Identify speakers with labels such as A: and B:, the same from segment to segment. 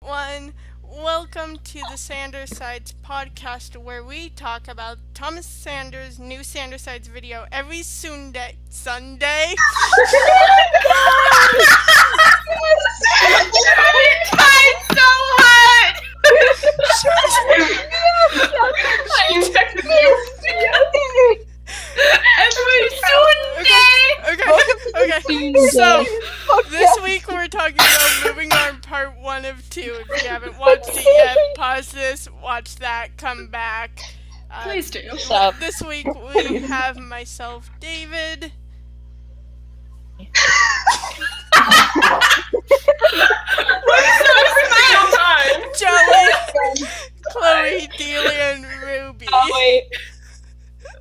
A: everyone. Welcome to the Sanders Sides podcast, where we talk about Thomas Sanders' new Sanders Sides video every Sunday. Sunday?
B: Tried so hard!
C: I'm texting you.
A: Okay. So, this week we're talking about Moving On Part 1 of 2. If you haven't watched it yet, pause this, watch that, come back.
B: Please do.
A: This week we have myself, David. Jelly, Chloe, Dealia, and Ruby.
C: Oh, wait.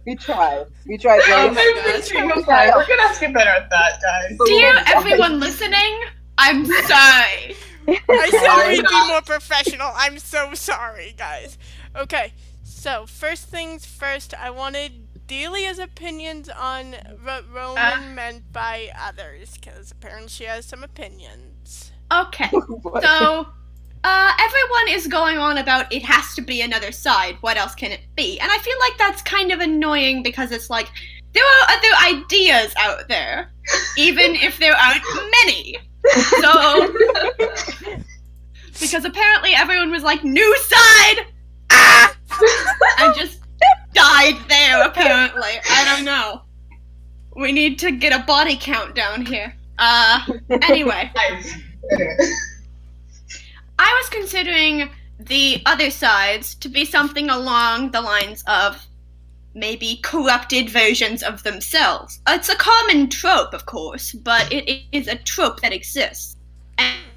D: We tried, Joey.
A: Oh my gosh.
C: We're gonna have to get better at that, guys.
B: Dear everyone listening, I'm sorry.
A: I said we'd be more professional. I'm so sorry, guys. Okay, so first things first, I wanted Delia's opinions on what Roman meant by others, because apparently she has some opinions.
B: Okay, so, everyone is going on about it has to be another side, what else can it be? And I feel like that's kind of annoying because it's like, there are other ideas out there, even if there aren't many. So, because apparently everyone was like, new side! Ah! And just died there, apparently. I don't know. We need to get a body count down here. Anyway. I was considering the other sides to be something along the lines of maybe corrupted versions of themselves. It's a common trope, of course, but it is a trope that exists.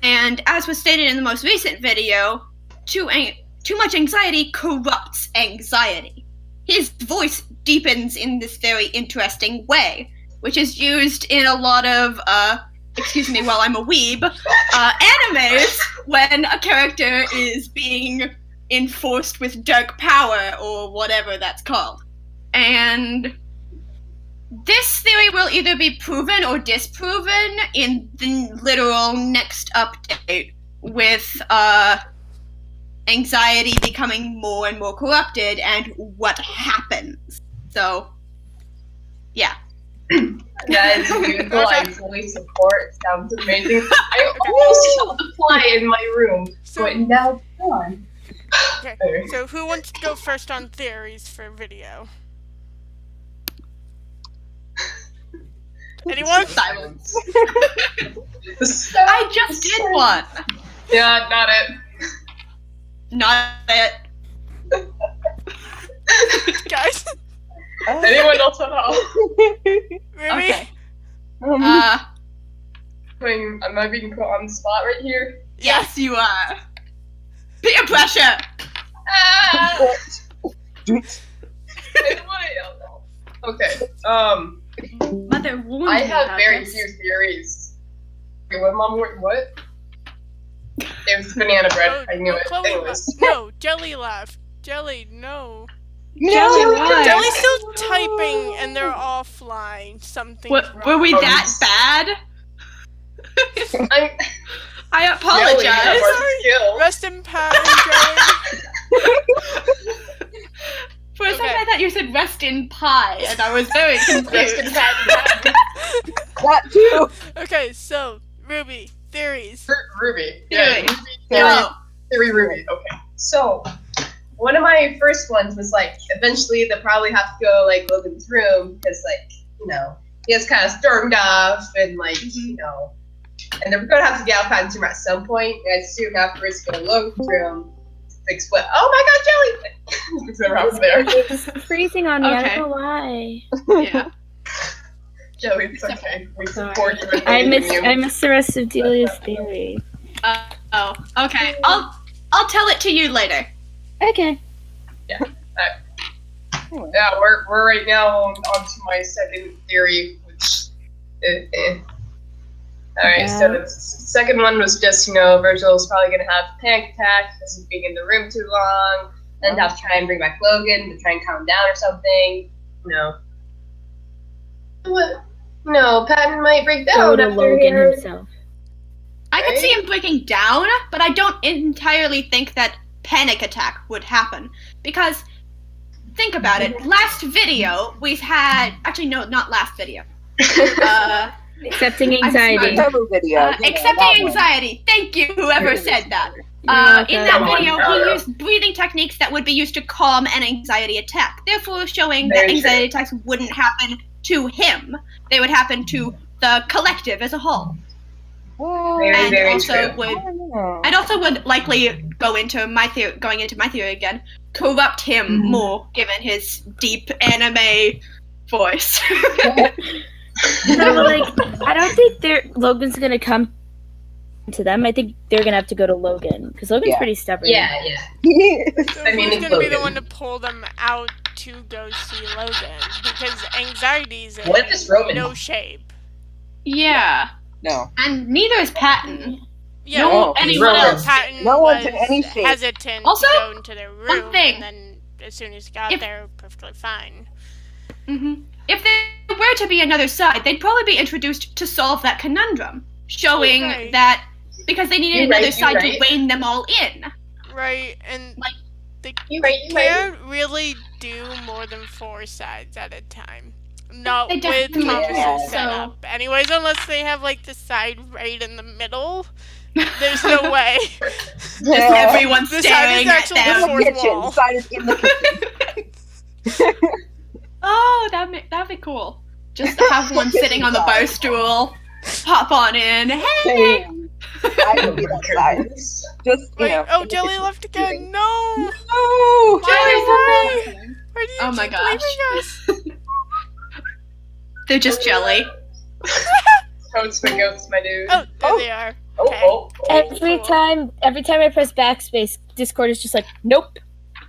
B: And as was stated in the most recent video, too much anxiety corrupts anxiety. His voice deepens in this very interesting way, which is used in a lot of, excuse me while I'm a weeb, animes when a character is being enforced with dark power or whatever that's called. And this theory will either be proven or disproven in the literal next update with, anxiety becoming more and more corrupted and what happens. So, yeah.
C: Guys, beautiful. I fully support. Sounds amazing. I almost killed the fly in my room, but now it's gone.
A: Okay, so who wants to go first on theories for video? Anyone?
B: Silence.
C: So
B: I just did one.
C: Yeah, not it.
B: Not it.
A: Guys?
C: Anyone else at all?
A: Ruby?
B: Okay.
C: Am I being put on the spot right here?
B: Yes, you are. Peer pressure.
C: Ah! I didn't want to yell. Okay.
B: Mother warned
C: I
B: me
C: have
B: about
C: very
B: this.
C: few theories. Wait, what, Mom? What? It was banana bread. I knew it.
A: Chloe
C: Anyways.
A: no, Jelly left. Jelly, no.
B: Jelly, why?
A: Jelly's still typing and they're offline. Something's wrong.
B: Were we that bad?
C: I'm
B: I
C: Jelly,
B: apologize.
C: skill.
A: Rest in power, Jelly.
B: For a second,
A: Okay.
B: I thought you said rest in pie, and I was very
C: Rest in
B: confused.
D: That too.
A: Okay, so, Ruby, theories.
C: Ruby.
B: Theory.
C: Yeah, Theory Ruby. Okay. So, one of my first ones was like, eventually they'll probably have to go like Logan's room because like, you know, he has kind of stormed off and like, you know, and they're gonna have to get out of room at some point. And soon afterwards, go to Logan's room, fix what? Oh my God, Jelly! Fix it around there.
E: It's freezing on me. I
B: Okay.
E: don't know why.
B: Yeah.
C: Jelly, it's okay. We support you. And
E: I
C: believe in you.
E: missed the rest of Delia's theory.
B: Oh. Okay. I'll tell it to you later.
E: Okay.
C: Yeah, we're right now on to my second theory, which, Alright, so the second one was just, you know, Virgil's probably gonna have a panic attack because of being in the room too long, and have to try and bring back Logan to try and calm him down or something, you know. What? No, Patton might break
E: Go
C: down
E: to
C: after
E: Logan
C: here.
E: himself.
B: I could see him breaking down, but I don't entirely think that panic attack would happen. Because, think about it, last video, we've had... Actually, no, not last video.
E: Accepting anxiety.
D: Cover video.
B: Accepting anxiety. Thank you, whoever said that. In that video, he used breathing techniques that would be used to calm an anxiety attack, therefore showing that anxiety attacks wouldn't happen to him. They would happen to the collective as a whole.
C: Very, very true.
B: I'd also would likely going into my theory again, corrupt him more given his deep anime voice.
E: So, like, I don't think Logan's gonna come to them. I think they're gonna have to go to Logan because Logan's pretty stubborn.
C: Yeah.
A: So
C: I mean,
A: who's
C: it's
A: gonna be the
C: Logan.
A: one to pull them out to go see Logan? Because anxiety's in
C: What if it's Roman?
A: no shape.
B: Yeah,
D: No.
B: and neither is Patton.
A: Yeah,
D: No,
B: anyone
C: Roman.
B: else.
A: Patton
D: No one's
A: was
D: in any shape.
A: hesitant
B: Also,
A: to go into their room,
B: one thing.
A: and then as soon as he got
B: If-
A: there, perfectly fine.
B: If there were to be another side, they'd probably be introduced to solve that conundrum, showing
A: Right.
B: that because they needed
C: You're
B: another
C: right,
B: side
C: you're
B: to
C: right.
B: rein them all in.
A: Right, and
B: Like,
A: they
C: You're right.
A: can't really do more than 4 sides at a time. Not
B: They
A: with
B: definitely
A: Thomas's
D: can't.
A: setup. Anyways, unless they have like the side right in the middle, there's no way.
B: Just everyone
A: The side
B: staring
A: is
B: at
A: actually
B: them.
A: the fourth
D: kitchen.
A: wall.
D: Side is in the kitchen.
B: Oh, that'd be cool. Just have one sitting on the bar stool, hop on in. Hey,
D: Same. I would be that side. Just,
A: Wait,
D: in
A: oh,
D: the
A: Jelly
D: kitchen.
A: left again. No!
D: No!
A: Why? Why do you
B: Oh my
A: keep
B: gosh.
A: leaving us?
B: they're just jelly.
C: Toads my goats, my dude.
A: Oh, there they are.
C: Oh.
E: Every time I press backspace, Discord is just like, nope.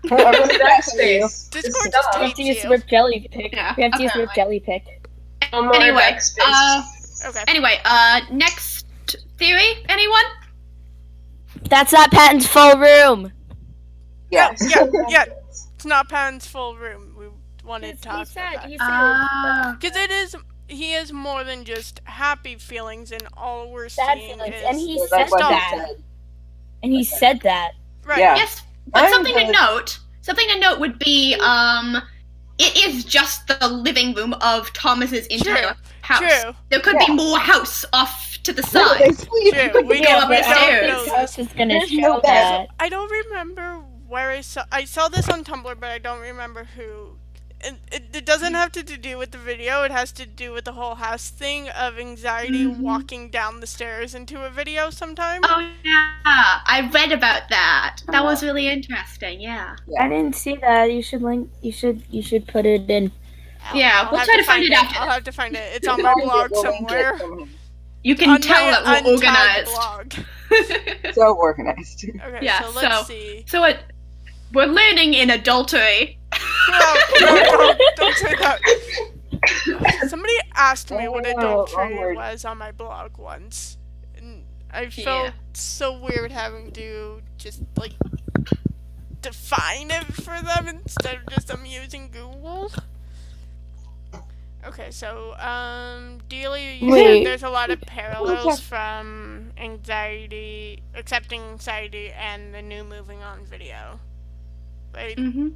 D: I'm gonna backspace.
C: Backspace.
A: Discord
C: Stop.
A: just
E: We have to
A: hates
E: use
A: you.
E: Rip Jelly pick.
B: Yeah,
E: We have to use Rip
B: apparently.
E: Jelly pick.
C: No more
B: Anyway,
C: backspace.
A: Okay.
B: Anyway, next theory, anyone?
E: That's not Patton's full room.
D: Yeah.
A: Yeah. It's not Patton's full room. We wanted to talk about that.
B: Ah.
A: Because he has more than just happy feelings, and all we're
E: Sad
A: seeing
E: feelings,
A: is...
E: and he
D: So
E: said
D: that's what
E: that.
D: they said.
E: And he said that.
A: Right.
D: Yeah.
B: Yes, but
D: I'm
B: something to
D: gonna-
B: note. Something to note would be, it is just the living room of Thomas's entire house.
A: True.
B: There could
D: Yeah.
B: be more house off to the
D: No, they
B: side.
D: sleep.
A: True. We
B: go
A: don't,
B: up
A: we
B: the
A: don't
B: stairs.
A: know
E: His
A: this.
E: house is gonna
D: There's
E: show
D: no
E: that.
A: I don't remember where I saw this on Tumblr, but I don't remember who. And it doesn't have to do with the video. It has to do with the whole house thing of anxiety walking down the stairs into a video sometime.
B: Oh yeah, I read about that. That was really interesting. Yeah.
E: I didn't see that. You should link. You should put it in.
B: Yeah,
A: I'll
B: we'll
A: have
B: try to find it after
A: I'll
B: this.
A: have to find it. It's on my blog somewhere.
B: You can
A: On
B: tell
A: my
B: that we're
A: untagged
B: organized.
D: So organized.
A: Okay,
B: Yeah,
A: so let's
B: so-
A: see.
B: So we're learning in adultery.
A: No, don't say that. Somebody asked me what
D: Oh,
A: adultery
D: onward.
A: was on my blog once, and I felt so weird having to just like define it for them instead of just them using Google. Okay, so Dealia, you
E: Wait.
A: said there's a lot of parallels from accepting anxiety, and the new moving on video. Right?
B: Mm-hmm.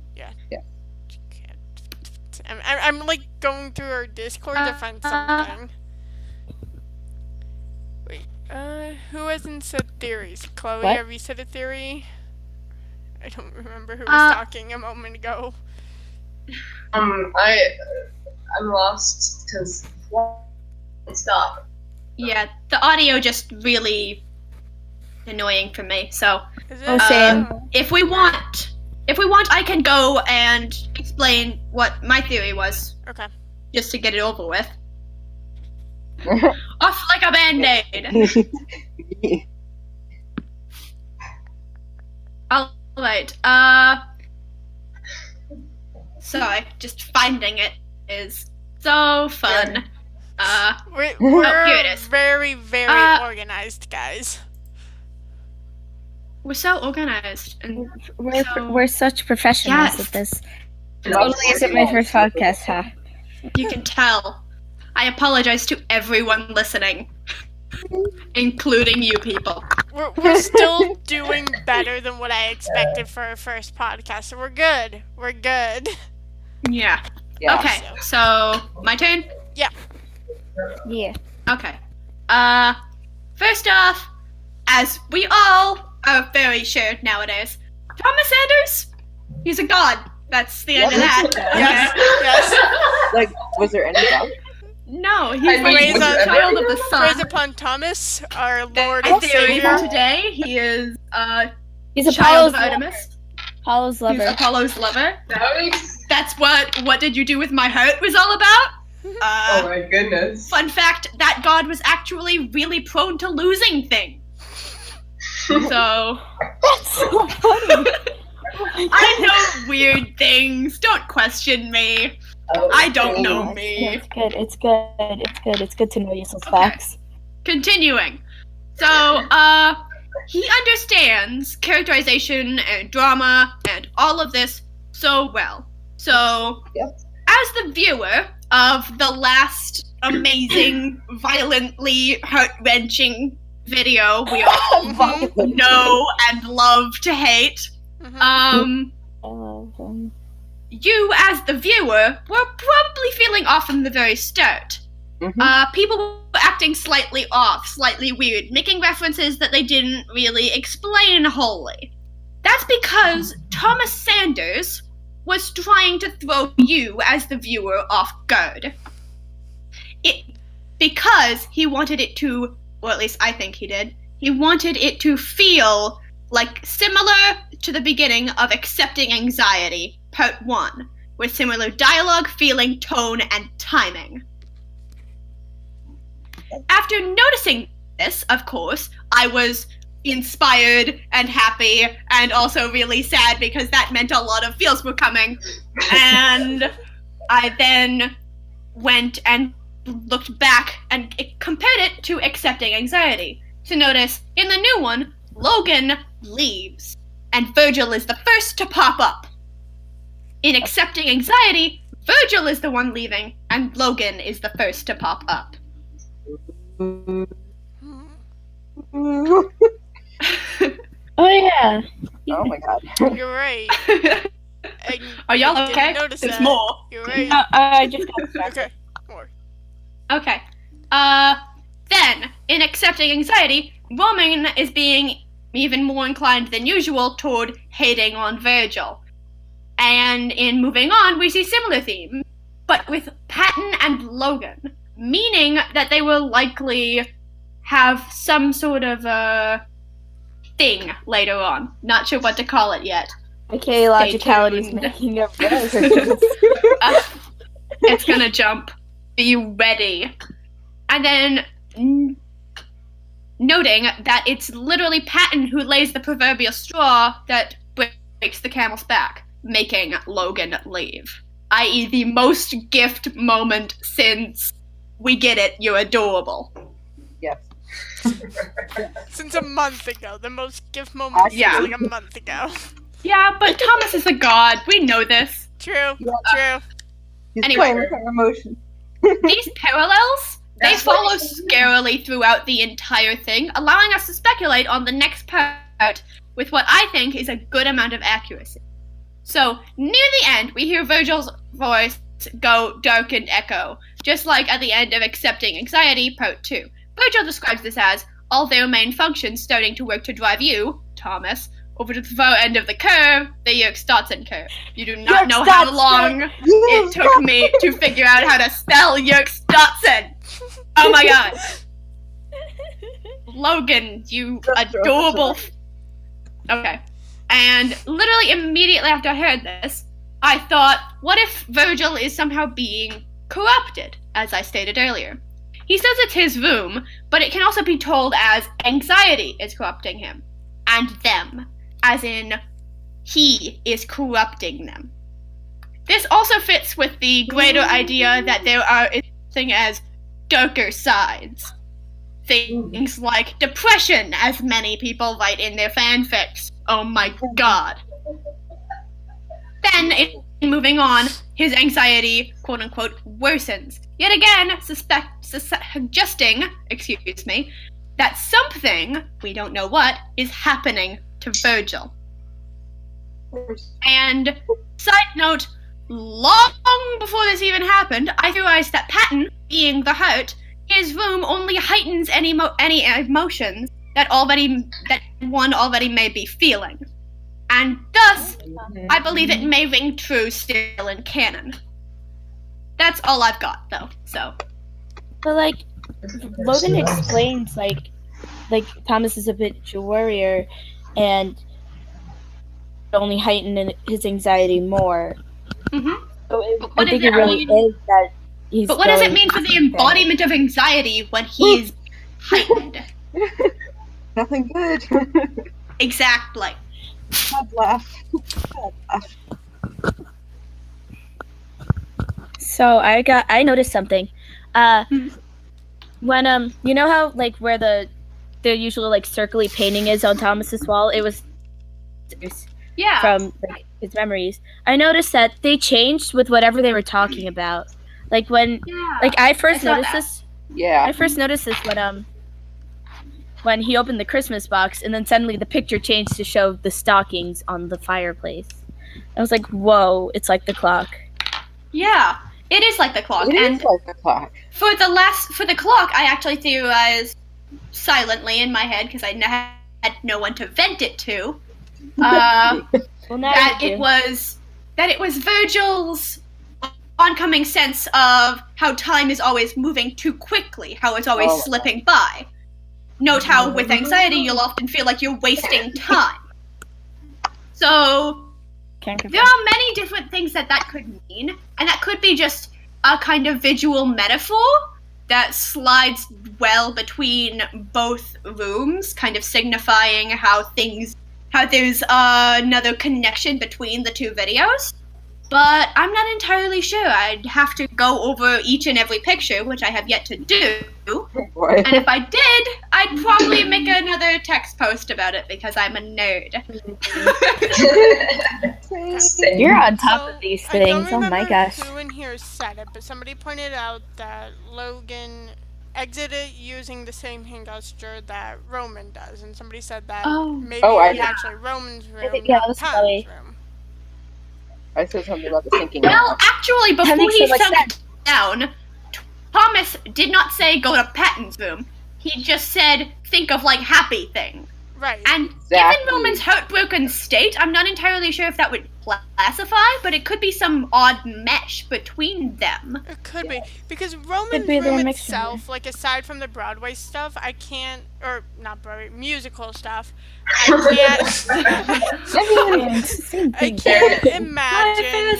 A: I'm like going through our Discord to find something. Wait, who hasn't said theories? Chloe,
E: What?
A: have you said a theory? I don't remember who was
B: Uh,
A: talking a moment ago.
C: I'm lost because stop.
B: Yeah, the audio just really annoying for me. So
A: Is it?
E: Oh, same.
B: if we want, I can go and explain what my theory was,
A: Okay.
B: just to get it over with. Off like a band-aid. All right. Sorry, just finding it is so fun.
A: We're
B: here it is.
A: very, very
B: Uh,
A: organized, guys.
B: We're so organized, and
E: We're such professionals
B: Yes.
E: at this.
C: Totally
E: Totally isn't my first podcast, huh?
B: you can tell. I apologize to everyone listening. Including you people.
A: We're still doing better than what I expected for our first podcast, so we're good. We're good.
B: Yeah.
D: Yeah.
B: Okay, so my turn?
E: Yeah.
B: Okay. First off, as we all are very sure nowadays, Thomas Sanders, he's a god. That's the end of that.
A: Yes, yes.
D: Like, was there any doubt?
B: No, he's
C: I mean,
B: like
A: was
B: the
A: there
B: child of the
A: Praise
B: sun.
A: upon Thomas, our Lord
B: My
A: and
B: theory
A: Savior.
B: for today, he is
E: He's
B: child
E: Apollo's
B: of
E: lover.
B: Artemis.
E: Apollo's
B: He's
E: lover.
B: Apollo's lover.
C: That makes.
B: That's what Did You Do With My Heart was all about.
C: Oh my goodness.
B: Fun fact, that god was actually really prone to losing things. So,
E: That's so funny.
B: I know weird things. Don't question me.
C: Oh,
B: I don't know
E: It's
B: me.
E: It's good. It's good. It's good. It's good to know useless
B: Okay.
E: facts.
B: Continuing. So, he understands characterization and drama and all of this so well. So,
D: Yep.
B: as the viewer of the last amazing, violently heart-wrenching video we all know and love to hate,
A: Mhm.
E: I love him.
B: you as the viewer were probably feeling off from the very start.
D: Mhm.
B: People were acting slightly off, slightly weird, making references that they didn't really explain wholly. That's because Thomas Sanders was trying to throw you as the viewer off guard. Because he wanted it to, or at least I think he did, he wanted it to feel like similar to the beginning of Accepting Anxiety, Part 1, with similar dialogue, feeling, tone, and timing. After noticing this, of course, I was inspired and happy and also really sad because that meant a lot of feels were coming. And I then went and looked back and compared it to Accepting Anxiety to notice in the new one, Logan leaves and Virgil is the first to pop up. In Accepting Anxiety, Virgil is the one leaving and Logan is the first to pop up.
E: Oh yeah.
D: Oh my god.
A: You're right. I
B: Are y'all
A: didn't
B: okay?
A: notice
B: There's
A: that.
B: more.
A: You're right.
E: I just got distracted.
A: Okay. More.
B: Okay. Then, in Accepting Anxiety, Roman is being even more inclined than usual toward hating on Virgil. And in Moving On, we see similar themes, but with Patton and Logan, meaning that they will likely have some sort of a thing later on. Not sure what to call it yet.
E: Okay, logicality's
B: tuned.
E: making a
B: It's gonna jump. Be ready. And then noting that it's literally Patton who lays the proverbial straw that breaks the camel's back, making Logan leave. I.e. the most gift moment since we get it, you're adorable.
D: Yes.
A: Since a month ago. The most gift moment
B: Yeah.
A: was like a month ago.
B: Yeah, but Thomas is a god. We know this.
A: True.
D: Yeah.
A: True.
D: He's
B: Anyway.
D: playing with her emotions.
B: These parallels, they
C: That's
B: follow
C: what-
B: scarily throughout the entire thing, allowing us to speculate on the next part with what I think is a good amount of accuracy. So, near the end, we hear Virgil's voice go dark and echo, just like at the end of Accepting Anxiety, Part 2. Virgil describes this as all their main functions starting to work to drive you, Thomas, over to the far end of the curve, the Yerkes-Dodson curve. You do not know how long it took me to figure out how to spell Yerkes-Dodson. Oh my god. Logan, you adorable. Okay. And literally immediately after I heard this, I thought, what if Virgil is somehow being corrupted, as I stated earlier? He says it's his room, but it can also be told as anxiety is corrupting him. And them. As in, he is corrupting them. This also fits with the greater idea that there are thing as darker sides. Things like depression, as many people write in their fanfics. Oh my god. Then, moving on, his anxiety, quote unquote, worsens. Yet again, suggesting, that something, we don't know what, is happening to Virgil. And side note, long before this even happened, I realized that Patton, being the hurt, his room only heightens any emotions that one already may be feeling. And thus, I believe it may ring true still in canon. That's all I've got, though, so.
E: But, like, Logan explains, like Thomas is a bitch warrior, and only heighten his anxiety more.
B: Mm-hmm.
E: So I think it really is that he's.
B: But what does it mean for the embodiment of anxiety when he's heightened?
D: Nothing good.
B: Exactly.
D: Bad laugh. Bad laugh.
E: So I noticed something. When you know how like where the usual like circly painting is on Thomas's wall, it was from like his memories. I noticed that they changed with whatever they were talking about. Like when like I first noticed this.
D: Yeah.
E: I first noticed this when he opened the Christmas box, and then suddenly the picture changed to show the stockings on the fireplace. I was like, "Whoa! It's like the clock."
B: Yeah, it is like the clock.
D: It is like the clock.
B: For the clock, I actually theorized silently in my head because I had no one to vent it to.
E: Well, now
B: that
E: you
B: it
E: do.
B: was Virgil's oncoming sense of how time is always moving too quickly, how it's always slipping by. Note how with anxiety you'll often feel like you're wasting time. So there are many different things that could mean, and that could be just a kind of visual metaphor that slides well between both rooms, kind of signifying how there's another connection between the two videos. But I'm not entirely sure. I'd have to go over each and every picture, which I have yet to do.
D: What?
B: And if I did, I'd probably make another text post about it because I'm a nerd.
E: You're on top of these
A: I don't
E: things. Oh my
A: remember
E: gosh.
A: who in here said it, but somebody pointed out that Logan exited using the same hand gesture that Roman does, and somebody said that maybe it was actually Roman's room, not Tom's room.
D: I said something about the sinking.
B: Well, actually, before he sunk down, Thomas did not say go to Patton's room. He just said think of like happy thing.
A: Right.
B: And given Roman's heartbroken state, I'm not entirely sure if that would classify, but it could be some odd mesh between them.
A: It could be. Because Roman's room itself, like aside from the Broadway stuff, I can't, or not Broadway, musical stuff, I can't imagine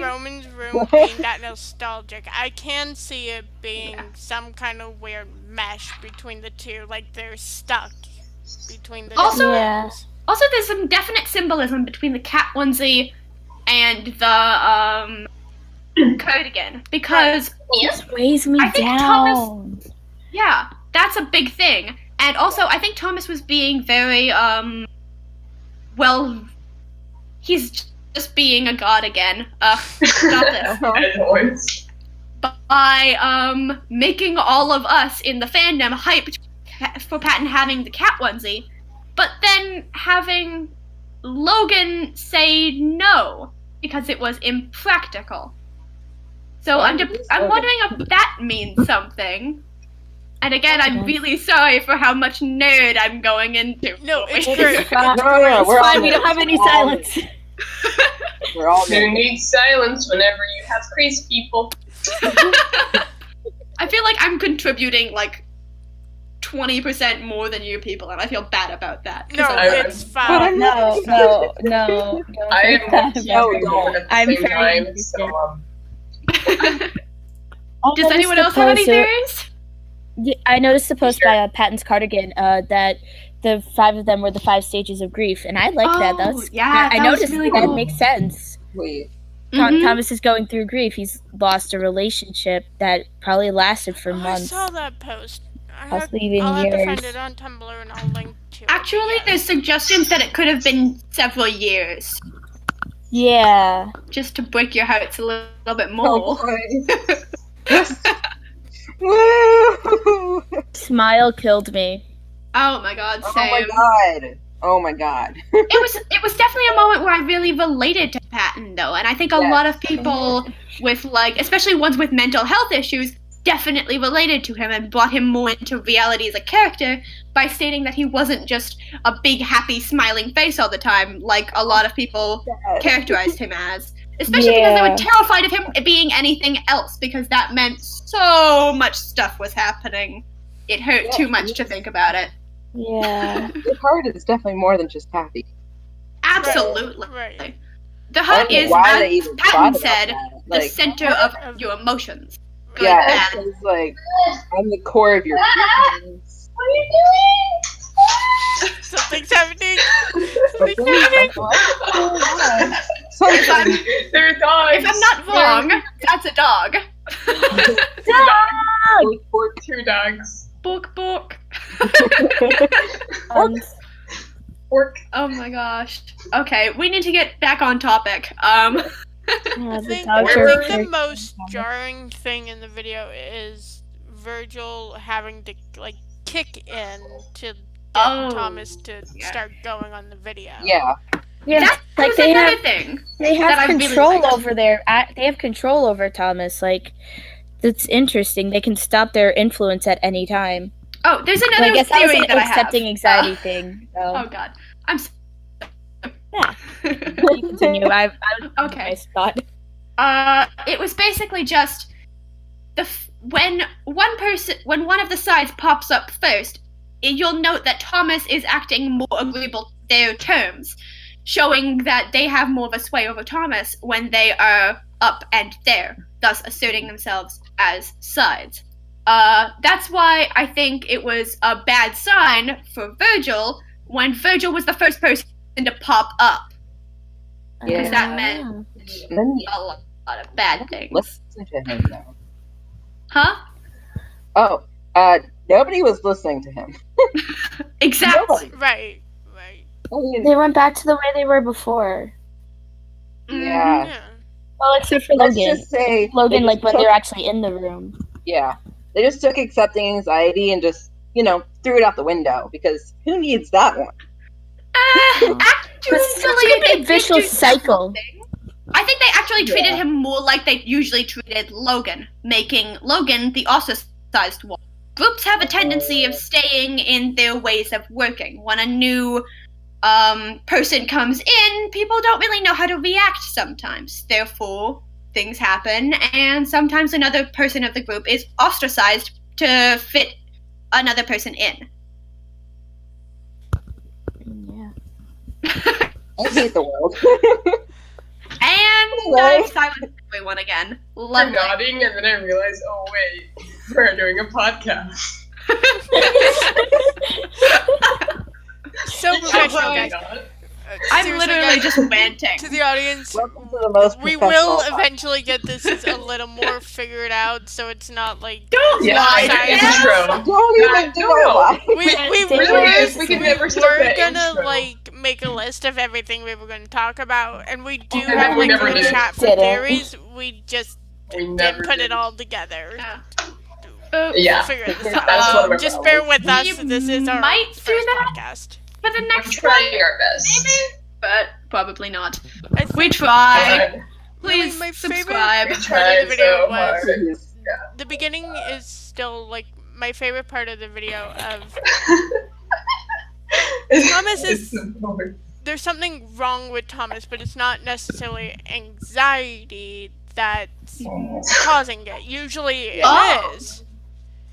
A: Roman's room being that nostalgic. I can see it being some kind of weird mesh between the two, like they're stuck between the two rooms.
B: Also, there's some definite symbolism between the cat onesie and the cardigan, because
E: it just weighs me down.
B: Thomas, yeah, that's a big thing. And also, I think Thomas was being very, well, he's just being a god again. Stop this. By, making all of us in the fandom hyped for Patton having the cat onesie, but then having Logan say no, because it was impractical. So I'm wondering if that means something. And again, I'm really sorry for how much nerd I'm going into.
A: No, it's great.
D: No,
E: we're fine. We don't have any silence.
D: We're all
C: You need silence whenever you have crazy people.
B: I feel like I'm contributing like 20% more than you people, and I feel bad about that.
A: No, it's fine.
E: No.
C: I am with you
E: I'm
C: at the same time,
E: very
C: so
B: Does anyone else have any theories?
E: Yeah, I noticed the post by Patton's cardigan that the 5 of them were the 5 stages of grief, and I like that. That's I noticed really that
B: cool.
E: makes sense.
D: Wait.
E: Thomas is going through grief. He's lost a relationship that probably lasted for months.
A: I saw that post.
E: Possibly even
A: I'll
E: years.
A: have to find it on Tumblr and I'll link to it.
B: Actually, there's suggestions that it could have been several years.
E: Yeah.
B: Just to break your hearts a little bit more.
D: Woo!
E: Smile killed me.
B: Oh my god,
D: Oh
B: same.
D: my god. Oh my god.
B: It was definitely a moment where I really related to Patton, though, and I think a lot of people with, like, especially ones with mental health issues, definitely related to him and brought him more into reality as a character by stating that he wasn't just a big, happy, smiling face all the time, like a lot of people characterized him as. Especially because they were terrified of him being anything else, because that meant so much stuff was happening. It hurt too much to think about it.
E: Yeah.
D: The heart is definitely more than just happy.
B: Absolutely.
A: Right.
B: The heart is,
D: why they
B: as
D: even
B: Patton
D: thought about
B: said,
D: that.
B: the
D: Like,
B: center of your emotions. Good,
D: yeah,
B: bad.
D: it's like on the core of your feelings.
C: What are you doing?
A: Something's happening. Something's happening.
C: They're dogs.
B: If I'm not wrong, that's a dog.
C: Two dogs.
B: Bork, bork.
C: Fork.
B: Oh my gosh. Okay, we need to get back on topic.
A: I think the most jarring thing in the video is Virgil having to like kick in to get Thomas to start going on the video.
E: Yeah,
B: That
E: like
B: was
E: they
B: another
E: have
B: thing.
E: they
B: that
E: have
B: I really
E: control
B: liked.
E: over they have control over Thomas. Like, it's interesting. They can stop their influence at any time.
B: Oh, there's
E: But
B: another
E: I guess that was
B: theory
E: an
B: that I have.
E: accepting anxiety thing. So.
B: Oh god. I'm
E: You continue. I
B: Okay.
E: my spot.
B: It was basically just when one of the sides pops up first, you'll note that Thomas is acting more agreeable to their terms, showing that they have more of a sway over Thomas when they are up and there, thus asserting themselves as sides. That's why I think it was a bad sign for Virgil when Virgil was the first person to pop up. Because that meant a lot of bad things.
D: Listen to him though.
B: Huh?
D: Oh, nobody was listening to him.
B: Exactly.
A: Right.
D: I mean,
E: They went back to the way they were before.
D: yeah.
A: Yeah.
E: Well, except for
D: Let's
E: Logan.
D: just say
E: Logan,
D: they
E: like
D: just
E: when
D: took-
E: they're actually in the room.
D: Yeah, they just took accepting anxiety and just threw it out the window because who needs that one?
B: Actually,
E: It's
B: they
E: a vicious
B: did do
E: cycle.
B: something. I think they actually treated him more like they usually treated Logan, making Logan the ostracized one. Groups have a tendency of staying in their ways of working. When a new person comes in, people don't really know how to react sometimes. Therefore, things happen, and sometimes another person of the group is ostracized to fit another person in.
E: Yeah.
D: I hate the world.
B: And I've silenced everyone again.
C: I'm
B: Lovely.
C: nodding, and then I realize, oh wait, we're doing a podcast.
A: So professional, guys.
B: I'm
A: Seriously,
B: literally
A: guys,
B: just ranting.
A: to the audience.
D: Welcome to the most
A: We
D: professional
A: will
D: podcast.
A: eventually get this a little more figured out, so it's not like
C: Yeah,
A: one-sided.
C: it's true.
D: Don't even do it. Why?
A: We
C: really is.
A: were
C: We could never stop
A: were
C: that
A: gonna
C: intro.
A: like make a list of everything we were gonna talk about, and we do
C: And then
A: have
C: we
A: like
C: never
A: a
C: did.
A: chat for
E: Didn't.
A: theories. We just
C: We never
A: didn't put
C: did.
A: it all together.
C: Yeah.
A: We'll figure this
C: That's one of my
A: out. Just bear
C: problems.
A: with us.
B: We
A: This is our
B: might do
A: first
B: that.
A: podcast.
B: For the
C: We're
B: next
C: trying
B: one,
C: our best.
B: but probably not.
A: I think
B: We try.
C: But
B: Please
A: my favorite-
B: subscribe.
C: we
A: part of
C: tried
A: the video
C: so
A: was-
C: hard.
A: the beginning is still like my favorite part of the video. Of Thomas is- there's something wrong with Thomas, but it's not necessarily anxiety that's causing it. Usually it is.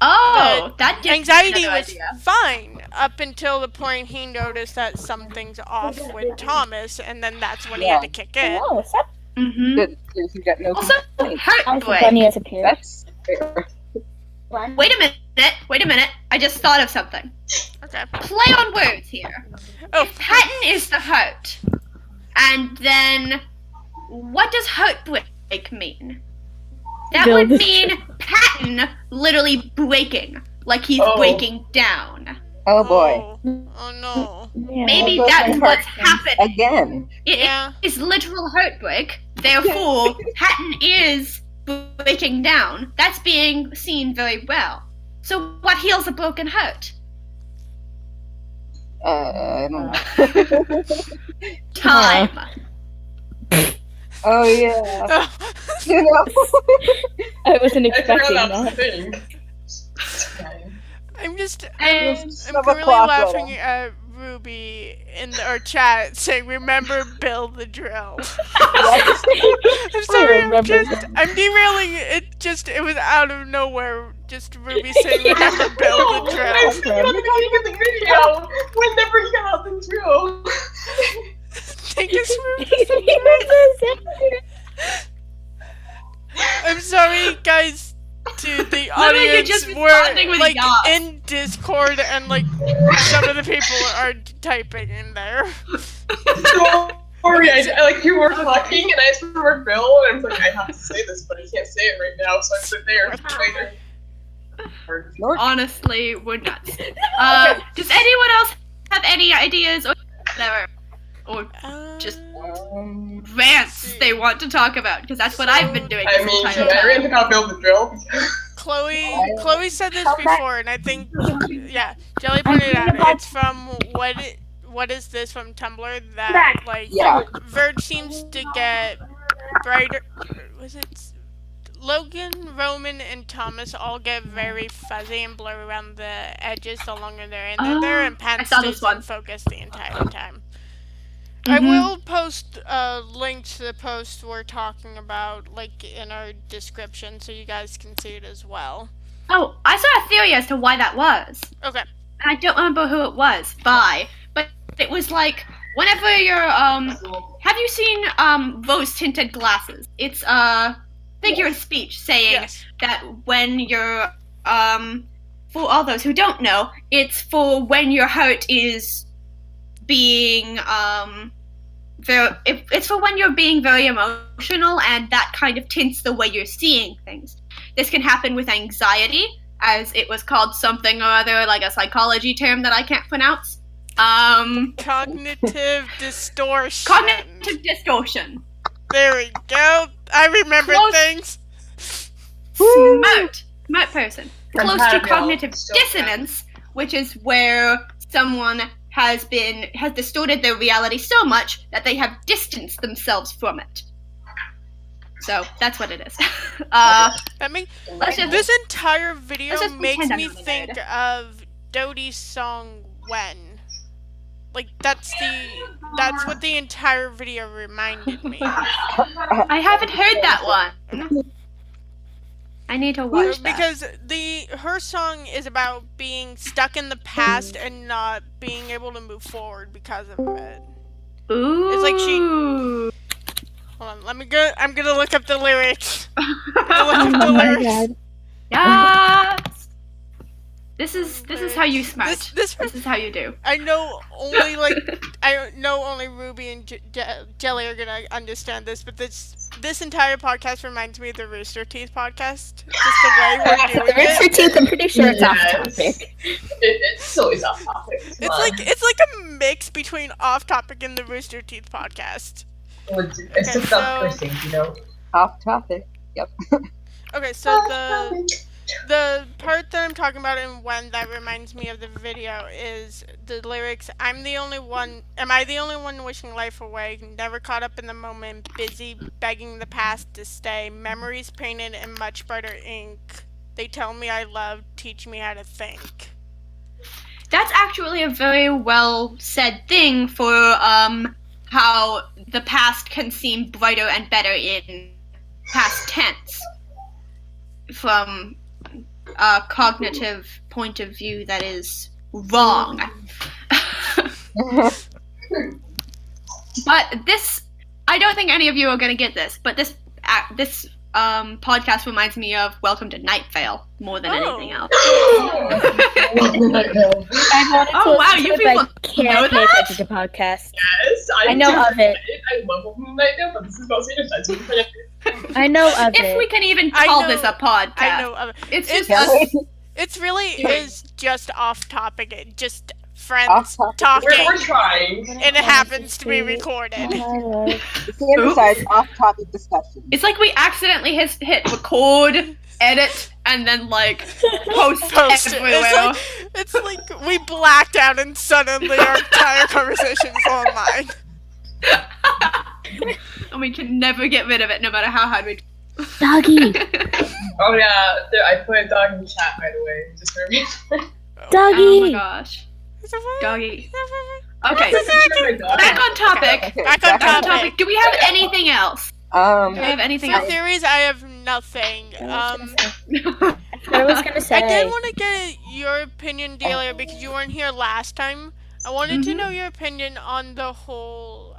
B: Oh, that gives me
A: Anxiety
B: another
A: was
B: idea.
A: fine up until the point he noticed that something's off with Thomas, and then that's when he had to kick in.
E: Oh, what's up?
B: Mm-hmm.
D: Good. You got no
B: Also,
D: complaints.
E: Alpha
B: heartbreak.
E: Bunny has appeared.
D: That's fair.
B: Wait a minute. I just thought of something.
A: Okay.
B: Play on words here.
A: Oh,
B: If Patton is the hurt, and then what does heartbreak mean? That
E: Build
B: would
E: the
B: mean Patton literally breaking, like he's
C: Oh.
B: breaking down.
D: Oh boy.
A: Oh no.
E: Yeah.
B: Maybe
D: Well,
B: that's
D: broken
B: what's
D: heart
B: happening.
D: again.
B: It
A: Yeah.
B: is literal heartbreak. Therefore, Hatton is breaking down. That's being seen very well. So, what heals a broken heart?
D: I don't know.
B: Time.
D: Oh yeah. You know.
E: I wasn't
C: I forgot
E: expecting
C: that's the
E: that.
C: thing.
A: I'm just
B: And
A: I'm
D: Of a
A: currently
D: clock
A: laughing
D: roll.
A: at Ruby in our chat saying, "Remember Bill the Drill."
D: Yes.
A: I'm sorry,
E: remember
A: I'm derailing it. It was out of nowhere. Just Ruby saying, "Remember Bill the
C: I
A: Drill."
C: was thinking about the beginning of the video whenever he got out the drill.
A: Thank you, I'm sorry, guys. To the
B: Literally, you're
A: audience,
B: just
A: we're
B: responding with
A: like
B: yachts.
A: in Discord, and like some of the people are typing in there.
C: Don't worry, I like you were talking and I just remembered Bill and I was like, I have to say this, but I can't say it right now, so I sit there later.
B: honestly, we're nuts. Does anyone else have any ideas or whatever? Or just rants they want to talk about? Because that's what I've been doing
C: I
B: this
C: mean,
B: entire
C: can I
B: time.
C: rant about Bill the Drill?
A: Chloe said this before, and I think, yeah, Jelly pointed out, it's from, what is this, from Tumblr, that, like,
D: Yeah.
A: Verge seems to get brighter, was it, Logan, Roman, and Thomas all get very fuzzy and blurry around the edges the longer they're in there, and
B: I
A: Pan
B: saw this
A: stays
B: one.
A: in focus the entire time. I will post a link to the post we're talking about, like, in our description, so you guys can see it as well.
B: Oh, I saw a theory as to why that was.
A: Okay.
B: And I don't remember who it was by, but it was like whenever you're have you seen rose tinted glasses? It's a figure of speech saying
A: Yes.
B: that when you're for all those who don't know, it's for when your heart is being it's for when you're being very emotional, and that kind of tints the way you're seeing things. This can happen with anxiety, as it was called something or other, like a psychology term that I can't pronounce.
A: Cognitive distortion.
B: Cognitive distortion.
A: There we go. I remember
B: Close.
A: things.
B: Smart person. Close to
C: Compatible.
B: cognitive
C: Still
B: dissonance, which is where someone has distorted their reality so much that they have distanced themselves from it. So that's what it is.
A: This entire video
B: let's just
A: makes
B: pretend
A: me
B: I'm not
A: think
B: married.
A: of Dodie's song "When." Like that's what the entire video reminded me of.
B: I haven't heard that one. I need to watch that.
A: Because her song is about being stuck in the past and not being able to move forward because of it.
B: Ooh.
A: It's like hold on, I'm gonna look up the lyrics.
B: Yes. This is how you smart.
A: This
B: is how you do.
A: I know only Ruby and Jelly are gonna understand this, but this entire podcast reminds me of the Rooster Teeth podcast. Just the way we're doing
E: The Rooster
A: it.
E: Teeth, I'm pretty sure it's off
C: Yes.
E: topic.
C: It's always off topic.
A: It's like a mix between Off Topic and the Rooster Teeth podcast.
C: It's just not cursing, you know?
D: Off topic.
A: Okay, so the part that I'm talking about and when that reminds me of the video is the lyrics, am I the only one wishing life away, never caught up in the moment, busy begging the past to stay, memories painted in much brighter ink, they tell me I love, teach me how to think.
B: That's actually a very well said thing for how the past can seem brighter and better in past tense from a cognitive point of view that is wrong. But this, I don't think any of you are going to get this, but this podcast reminds me of Welcome to Night Vale more than anything else.
E: I wanted to
B: wow,
E: listen
B: you
E: to it, but
B: people
E: I
B: know
E: can't pay
B: that?
E: attention to podcasts.
C: Yes,
E: I know of it.
C: I love Welcome Night Vale, but this is about sanitizing.
E: I know of
B: If
E: it.
B: we can even
A: I
B: call
A: know-
B: this a podcast.
A: I know of it.
B: It's
A: It's
B: just us
A: It's really is just off topic. It just
D: Off
A: friends
D: topic.
A: talking,
C: We're trying.
A: and it happens to be recorded.
D: The emphasize off-topic discussion.
B: It's like we accidentally hit record, edit, and then like post
A: Post it.
B: everywhere.
A: It's like we blacked out and suddenly our entire conversation's online.
B: And we can never get rid of it, no matter how hard we.
E: Doggy,
C: Oh yeah, I put a dog in the chat, by the way, just for me.
E: doggy.
B: Oh my gosh, doggy. Okay, back on topic.
A: Back
D: Okay,
A: on
B: Back on
A: topic.
B: topic. Do we have anything else? Do we have anything
A: For
B: else?
A: theories, I have nothing.
E: I was gonna say.
A: I did want to get your opinion, Dealia, because you weren't here last time. I wanted to know your opinion on the whole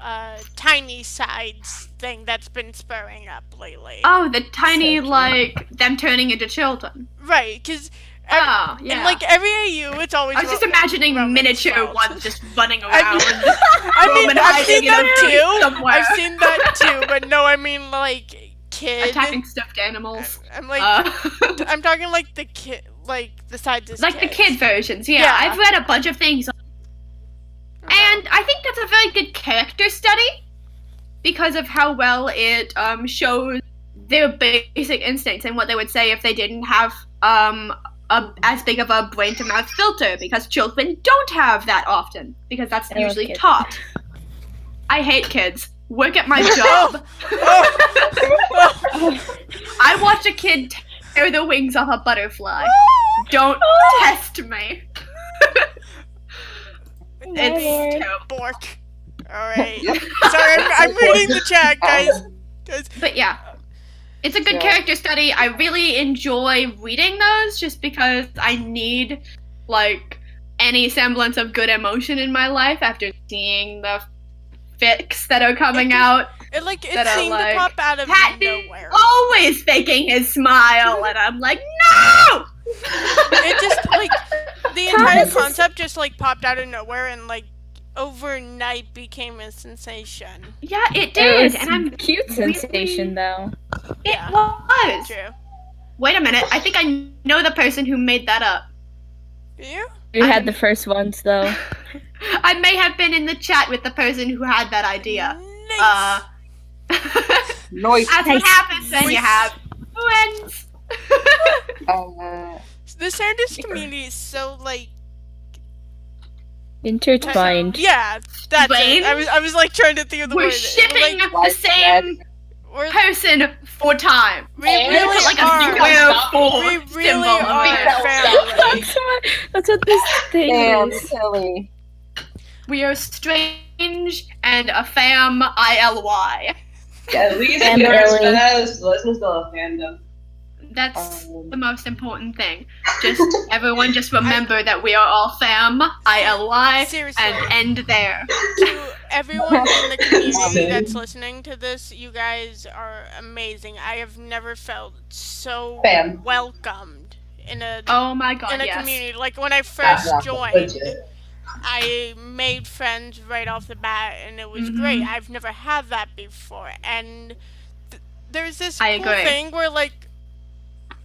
A: tiny sides thing that's been spurring up lately.
B: Oh, the tiny,
E: So cute.
B: like, them turning into children.
A: Right, because
B: Oh, yeah.
A: in like every AU, it's always.
B: I was just imagining
A: Roman's
B: miniature
A: fault.
B: ones just running around.
A: I mean,
B: Roman
A: I've
B: hiding
A: seen
B: in a
A: that
B: tree
A: too.
B: somewhere.
A: I've seen that too, but no, I mean like kid.
B: Attacking stuffed animals.
A: I'm like,
B: Uh,
A: I'm talking like the kid, like the sides as
B: like the kid versions, yeah.
A: Yeah.
B: I've read a bunch of things. And I think that's a very good character study because of how well it shows their basic instincts and what they would say if they didn't have as big of a brain to mouth filter, because children don't have that often because that's
E: I love
B: usually
E: kids.
B: taught. I hate kids. Work at my job. I watched a kid tear the wings off a butterfly. Don't test me. It's terrible.
A: Bork. Alright. Sorry, I'm reading the chat, guys.
B: But yeah, it's a good
D: Yeah.
B: character study. I really enjoy reading those just because I need, like, any semblance of good emotion in my life after seeing the fics that are coming out.
A: It like it
B: That are
A: seemed
B: like,
A: to pop out of
B: Patton
A: nowhere.
B: always faking his smile, and I'm like, no!
A: It just like the entire concept just like popped out of nowhere and like overnight became a sensation.
B: Yeah, it
E: It
B: did,
E: was
B: and I'm
E: a cute
B: really-
E: sensation, though.
B: It
A: Yeah.
B: was.
A: True.
B: Wait a minute, I think I know the person who made that up.
A: Do you?
E: You had the first ones, though.
B: I may have been in the chat with the person who had that idea.
A: Nice.
D: Noise.
B: That's what
E: Nice.
B: happens when you have friends.
A: The Sanders community is so like
E: Intertwined.
A: yeah, that's it.
B: Strange.
A: I was like trying to think of the
B: We're
A: word.
B: shipping
A: Like,
B: the same
A: we're,
B: person for time.
A: we really
B: Put like a
A: are.
B: square four
A: We really
B: symbol on
A: are
B: there.
A: family.
E: That's what this thing
D: Damn,
E: is.
D: silly.
B: We are strange and a fam ILY.
C: Yeah, at least
E: And
C: yours
E: Ellie.
C: does. Listeners still a fandom.
B: That's the most important thing. Just everyone just remember that we are all fam ILY
A: Seriously.
B: and end there.
A: To everyone in the community that's listening to this, you guys are amazing. I have never felt so
C: Fam.
A: welcomed in a
B: Oh my god,
A: in a
B: yes.
A: community. Like when I first
C: Yeah,
A: joined,
C: legit.
A: I made friends right off the bat, and it was
B: Mhm.
A: great. I've never had that before, and there's this
B: I
A: cool
B: agree.
A: thing where like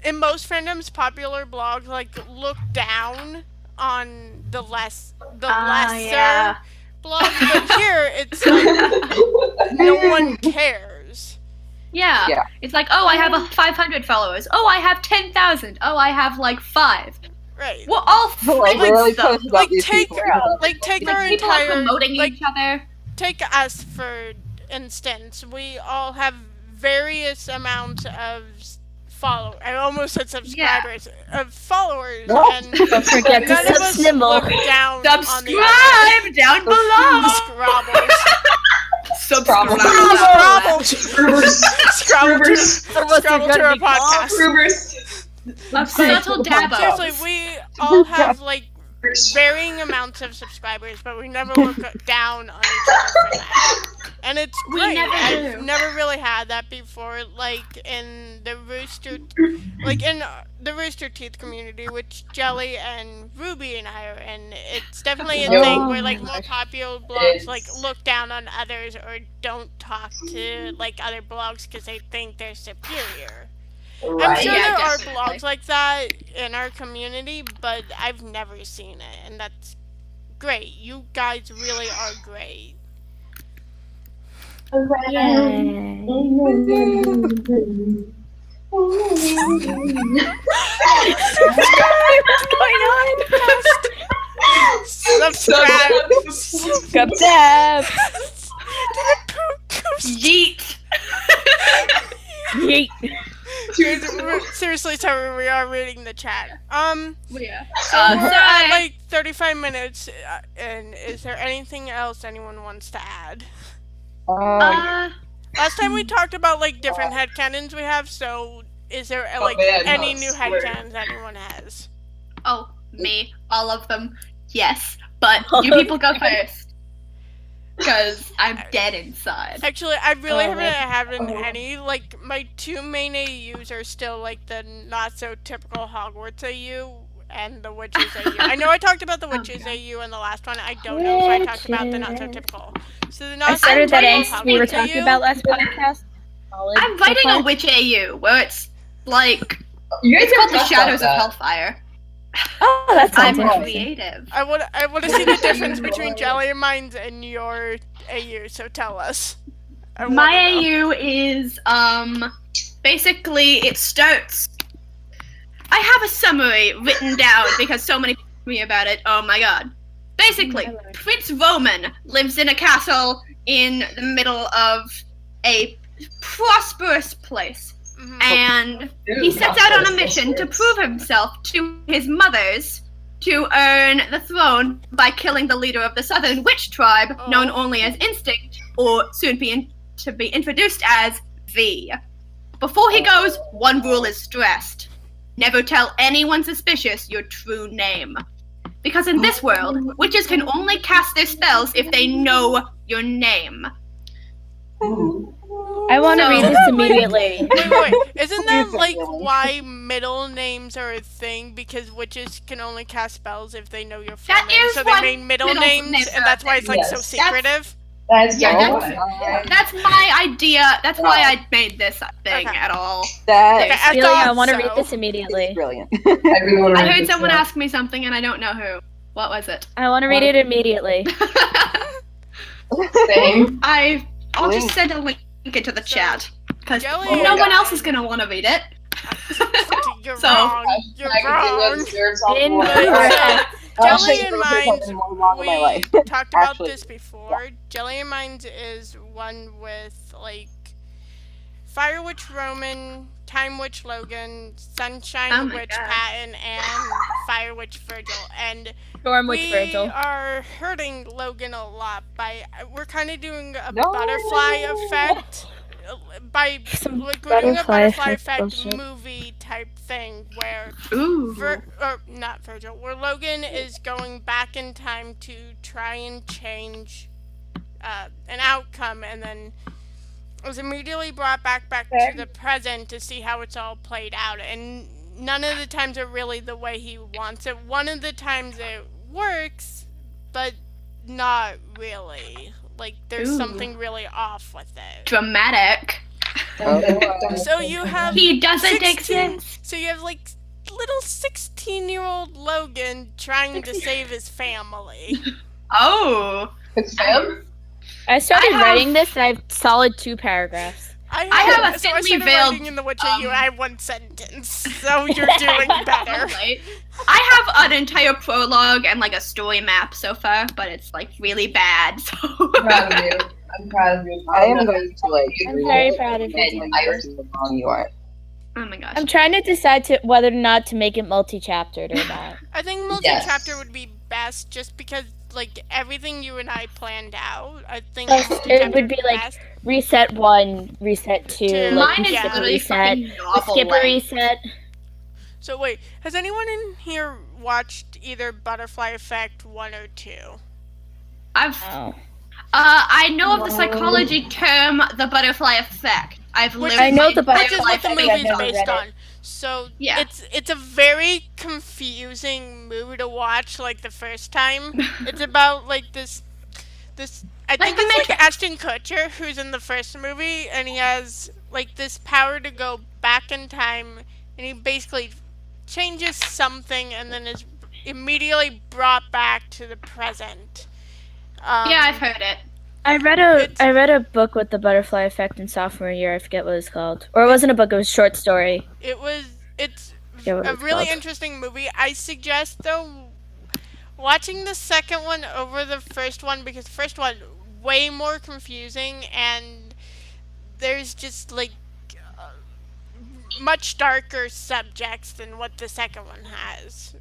A: in most fandoms, popular blogs like look down on the lesser
B: yeah.
A: blogs, but here it's like no one cares.
B: Yeah.
D: Yeah.
B: It's like, oh, I have 500 followers. Oh, I have 10,000. Oh, I have like 5.
A: Right.
B: We're all
D: Like,
B: friends,
D: really
B: though.
D: post about
A: Like
D: these
A: take
D: people.
A: like take
B: Like,
A: our
B: people are
A: entire
B: promoting
A: like
B: each other.
A: take us for instance. We all have various amounts of followers. I almost said subscribers of followers,
D: No.
A: and
E: Don't forget to
A: none of us
E: subsnibble.
A: look down on the
B: Subscribe down below.
A: the Scrabbles.
B: Subscribe.
A: Scrabbles.
C: Groovers.
A: Scrabble to,
C: Groovers.
A: Scrabble to our podcast.
C: Groovers.
B: A subtle dabo.
A: Seriously, we all have like varying amounts of subscribers, but we never look down on each other for that. And it's
B: We
A: great.
B: never
A: I've
B: do.
A: never really had that before, like in the Rooster Teeth community, which Jelly and Ruby and I are in. It's definitely a
D: No.
A: thing where like more popular blogs like
C: It's-
A: look down on others or don't talk to like other blogs because they think they're superior. I'm sure
B: Yeah,
A: there are
B: definitely.
A: blogs like that in our community, but I've never seen it, and that's great. You guys really are great.
E: Yay. What's going on?
A: Subscribe.
E: Subscribe.
B: Yeet.
E: Yeet.
A: Seriously, sorry, we are reading the chat.
B: Yeah.
A: So we're at
B: Sorry.
A: like 35 minutes, and is there anything else anyone wants to add? Last time we talked about like different headcanons we have, so is there like
C: man,
A: any
C: no,
A: new
C: swear.
A: headcanons anyone has?
B: Oh, me. All of them. Yes. But you people go first. Because I'm dead inside.
A: Actually, I really
E: Oh,
A: haven't any. Like, my two main AUs are still like the not so typical Hogwarts AU and the Witches AU. I know I talked about the Witches AU in the last one. I don't know if I talked about the not so typical. So the
E: I
A: not so
E: started that
A: typical
E: angst we were
A: Hogwarts
E: talking
A: AU.
E: about last podcast. Solid
B: I'm
E: so
B: writing
E: far.
B: a witch AU where it's like
C: You guys
B: it's called
C: never
B: the
C: talked
B: Shadows of
C: about that.
B: Hellfire.
E: Oh, that sounds
B: I'm
E: interesting.
B: creative.
A: I want to see the difference between Dealia Mines and your AU. So tell us. I wanna
B: My
A: know.
B: AU is basically it starts. I have a summary written down because so many people ask me about it. Oh my god. Basically, Prince Roman lives in a castle in the middle of a prosperous place.
A: Mhm.
B: And he sets out on a mission to prove himself to his mothers to earn the throne by killing the leader of the Southern Witch tribe, known only as Instinct, or soon to be introduced as V. Before he goes, one rule is stressed. Never tell anyone suspicious your true name. Because in this world, witches can only cast their spells if they know your name.
E: I want to
B: So-
E: read this immediately.
A: Wait. Isn't that like why middle names are a thing? Because witches can only cast spells if they know your full
B: That
A: name.
B: is
A: So they
B: why
A: made middle
B: middle
A: names,
B: names
A: and
B: are
A: that's
B: a
A: why it's like so
C: Yes.
A: secretive.
C: That's
B: Yeah,
C: yeah,
B: that's my idea. That's why I made this thing
A: Okay.
B: at all.
D: That
A: Okay, I
E: Dealia, I
A: thought
E: want to
A: so.
E: read this immediately.
D: brilliant.
C: I really want to
B: I
C: read
B: heard
C: this
B: someone
C: now.
B: ask me something and I don't know who. What was it?
E: I want to read it immediately.
C: Same.
B: I'll just send a link into the chat. Because
A: Jelly
B: no
A: and
B: one else is
A: I-
B: gonna want to read it.
A: You're
B: So-
A: wrong. You're wrong.
E: In
A: But,
E: the-
A: Jelly and Mines,
D: my
A: we
D: life.
A: talked about
D: Actually,
A: this before. Jelly and Mines is one with like Fire Witch Roman, Time Witch Logan, Sunshine
B: Oh my
A: Witch
B: God.
A: Patton, and Fire Witch Virgil. And
E: Storm Witch
A: we
E: Virgil.
A: are hurting Logan a lot by we're kind of doing a
D: No.
A: butterfly effect. By
E: Some
A: like we're doing a
E: butterfly
A: butterfly
E: effect
A: effect
E: bullshit.
A: movie type thing where
B: Ooh.
A: not Virgil, where Logan is going back in time to try and change an outcome, and then was immediately brought back to the present to see how it's all played out. And none of the times are really the way he wants it. One of the times it works, but not really. Like there's
B: Ooh.
A: something really off with it.
B: Dramatic.
A: So you have
B: He doesn't
A: 16
B: exist.
A: So you have like little 16-year-old Logan trying to save his family.
B: Oh.
C: It's Sam?
E: I started
B: I have-
E: writing this and I have solid 2 paragraphs.
B: I have a
A: so I
B: thinly
A: started
B: veiled,
A: writing in the Witch AU, I have one sentence. So you're doing better.
B: Right. I have an entire prologue and like a story map so far, but it's like really bad. So.
C: I'm proud of you. I'm proud of you.
D: I am going to like.
E: I'm
D: read
E: very
D: it
E: proud of you.
D: and I see how wrong you are.
B: Oh my gosh.
E: I'm trying to decide whether or not to make it multi-chaptered or not.
A: I think multi-chapter would be best just because like everything you and I planned out. I think
E: Yes, it
A: multi-chapter
E: would be like
A: best.
E: reset 1, reset 2,
A: Two.
E: like
B: Mine is
E: skip a
B: literally
E: reset,
B: fucking novel
E: skip a
B: length.
E: reset.
A: So wait, has anyone in here watched either Butterfly Effect 1 or 2?
E: Oh.
B: I know of the psychology term the butterfly effect. I've
A: Which
B: literally
E: I know the
A: Which is
E: Butterfly
A: what the
E: Effect,
A: movie
E: I've
A: is
E: never
A: based
E: read it.
A: on. So
B: Yeah.
A: it's a very confusing movie to watch like the first time. It's about like this I
B: Like
A: think
B: the
A: it's like
B: Matrix.
A: Ashton Kutcher who's in the first movie and he has like this power to go back back in time, and he basically changes something and then is immediately brought back to the present.
B: Yeah, I've heard it.
E: I read a book with the butterfly effect in sophomore year. I forget what it's called, or it wasn't a book; it was a short story.
A: It's
E: Yeah, what
A: a
E: it's
A: really
E: called.
A: interesting movie. I suggest though watching the second one over the first one because the first one way more confusing and there's just like much darker subjects than what the second one has.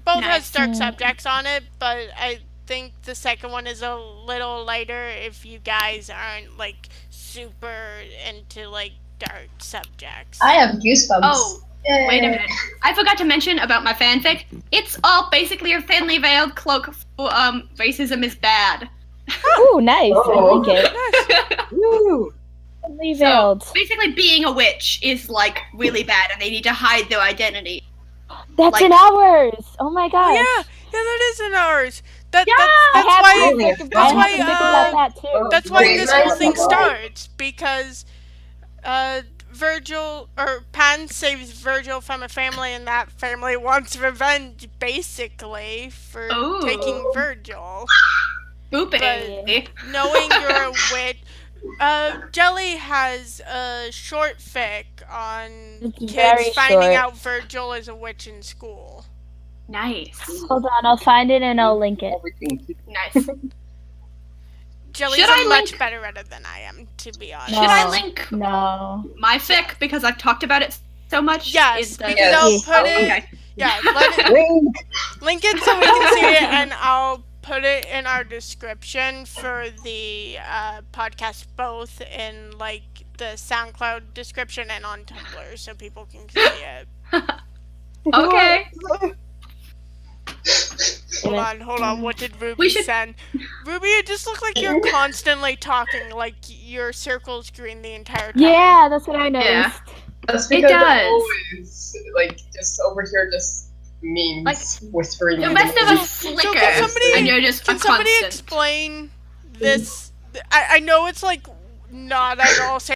A: Both has dark subjects on it, but I think the second one is a little lighter if you guys aren't like super into like dark subjects.
C: I have goosebumps.
B: Oh, wait a minute. I forgot to mention about my fanfic. It's all basically a thinly veiled cloak for racism is bad.
E: Ooh, nice.
C: Oh.
E: I like it.
D: Woo!
E: Thinly veiled.
B: Basically, being a witch is like really bad, and they need to hide their identity.
E: That's
B: like-
E: in ours. Oh my gosh.
A: Yeah, that is in ours. That's
E: I have
A: why.
E: to think
A: That's
E: I
A: why.
E: have to think about that too.
A: That's why
C: Great.
A: this whole thing starts because Virgil or Pan saves Virgil from a family, and that family wants revenge, basically, for
B: Ooh.
A: taking Virgil.
B: Boopy.
A: Knowing you're a witch, Jelly has a short fic on
E: It's very
A: kids finding
E: short.
A: out Virgil is a witch in school.
B: Nice.
E: Hold on, I'll find it and I'll link it.
D: Everything.
B: Nice.
A: Jelly's
B: Should I
A: a much
B: link-
A: better editor than I am, to be honest.
B: Should I link
E: No.
B: my fic because I've talked about it so much?
A: Yes,
B: in the-
C: Yes.
A: no, put it.
B: Okay.
A: Yeah, let it.
D: Link.
A: Link it so we can see it, and I'll put it in our description for the podcast, both in like the SoundCloud description and on Tumblr, so people can see it.
B: Okay.
A: Hold on. What did Ruby
B: We should-
A: send? Ruby, it just looks like you're constantly talking, like your circle's green the entire time.
E: Yeah, that's what I noticed.
B: Yeah.
C: That's
B: It
C: because
B: does.
C: I'm always like just over here just memes
B: Like,
C: whispering.
B: The rest of us
A: So
B: flicker,
A: can somebody-
B: and you're just
A: Can
B: a
A: somebody
B: constant.
A: explain this? I know it's like not at all